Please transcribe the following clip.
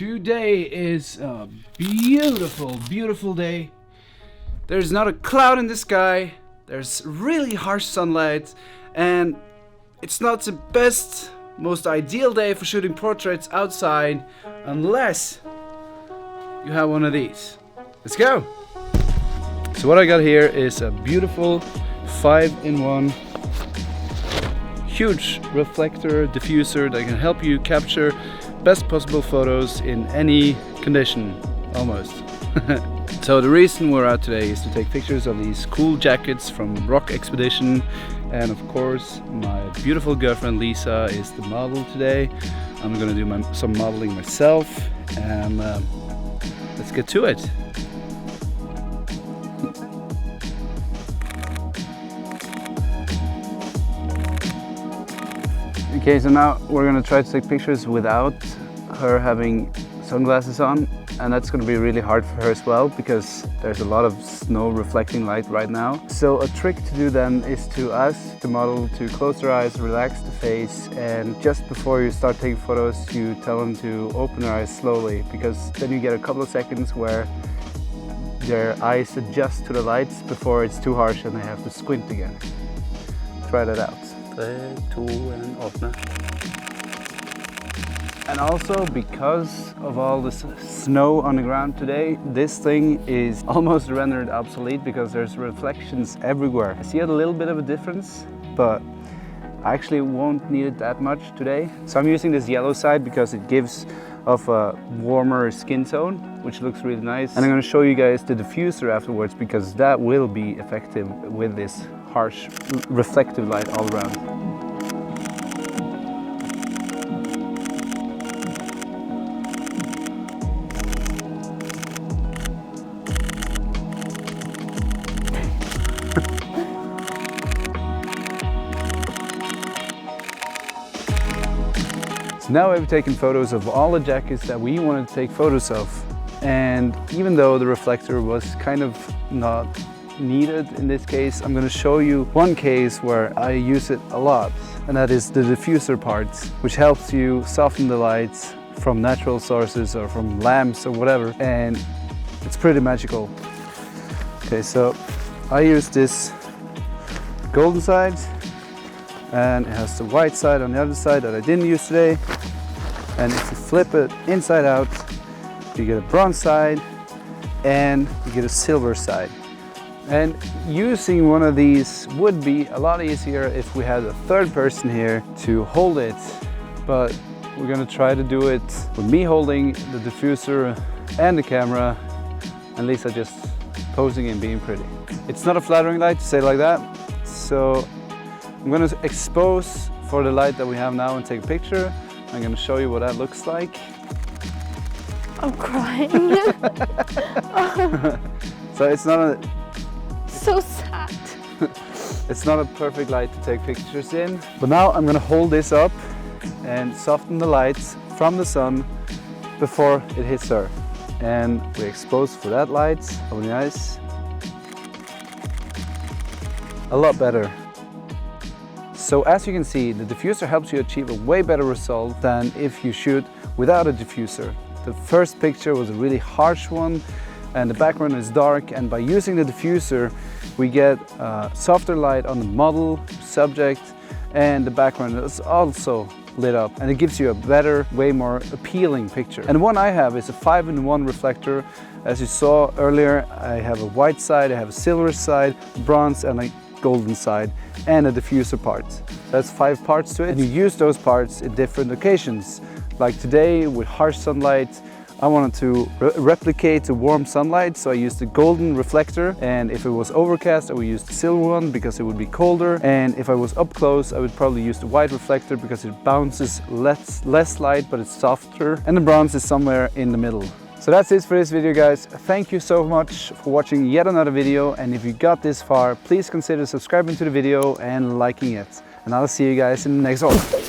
Today is a beautiful, beautiful day. There's not a cloud in the sky. There's really harsh sunlight, and it's not the best, most ideal day for shooting portraits outside unless you have one of these. Let's go! So what I got here is a beautiful 5-in-1 huge reflector diffuser that can help you capture best possible photos in any condition, almost. So the reason we're out today is to take pictures of these cool jackets from Rock Expedition, and of course my beautiful girlfriend Lisa is the model today. I'm gonna do some modeling myself, and let's get to it. Okay, so now we're gonna try to take pictures without her having sunglasses on, and that's gonna be really hard for her as well because there's a lot of snow reflecting light right now. So a trick to do then is to ask the model to close their eyes, relax the face, and just before you start taking photos you tell them to open their eyes slowly, because then you get a couple of seconds where their eyes adjust to the lights before it's too harsh and they have to squint again. Try that out. 3, 2, and åpne. And also, because of all the snow on the ground today, this thing is almost rendered obsolete because there's reflections everywhere. I see a little bit of a difference, but I actually won't need it that much today. So I'm using this yellow side because it gives off a warmer skin tone, which looks really nice. And I'm going to show you guys the diffuser afterwards, because that will be effective with this harsh reflective light all around. So now I've taken photos of all the jackets that we wanted to take photos of, and even though the reflector was kind of not needed in this case, I'm going to show you one case where I use it a lot, and that is the diffuser part, which helps you soften the lights from natural sources or from lamps or whatever, and it's pretty magical. Okay, so I use this golden side, and it has the white side on the other side that I didn't use today, and if you flip it inside out you get a bronze side and you get a silver side. And using one of these would be a lot easier if we had a third person here to hold it, but we're gonna try to do it with me holding the diffuser and the camera and Lisa just posing and being pretty. It's not a flattering light to say it like that, so I'm gonna expose for the light that we have now and take a picture. I'm gonna show you what that looks like. I'm crying. So it's not a so sad. It's not a perfect light to take pictures in, but now I'm gonna hold this up and soften the lights from the sun before it hits her. And we expose for that light. Open your eyes. A lot better. So as you can see, the diffuser helps you achieve a way better result than if you shoot without a diffuser. The first picture was a really harsh one and the background is dark, and by using the diffuser we get softer light on the model, subject, and the background is also lit up, and it gives you a better, way more appealing picture. And the one I have is a 5-in-1 reflector. As you saw earlier, I have a white side, I have a silver side, bronze, and a golden side, and a diffuser part. That's 5 parts to it, and you use those parts in different occasions. Like today with harsh sunlight, I wanted to replicate the warm sunlight, so I used the golden reflector, and if it was overcast I would use the silver one because it would be colder, and if I was up close I would probably use the white reflector because it bounces less light but it's softer, and the bronze is somewhere in the middle. So that's it for this video, guys. Thank you so much for watching yet another video, and if you got this far, please consider subscribing to the video and liking it, and I'll see you guys in the next one.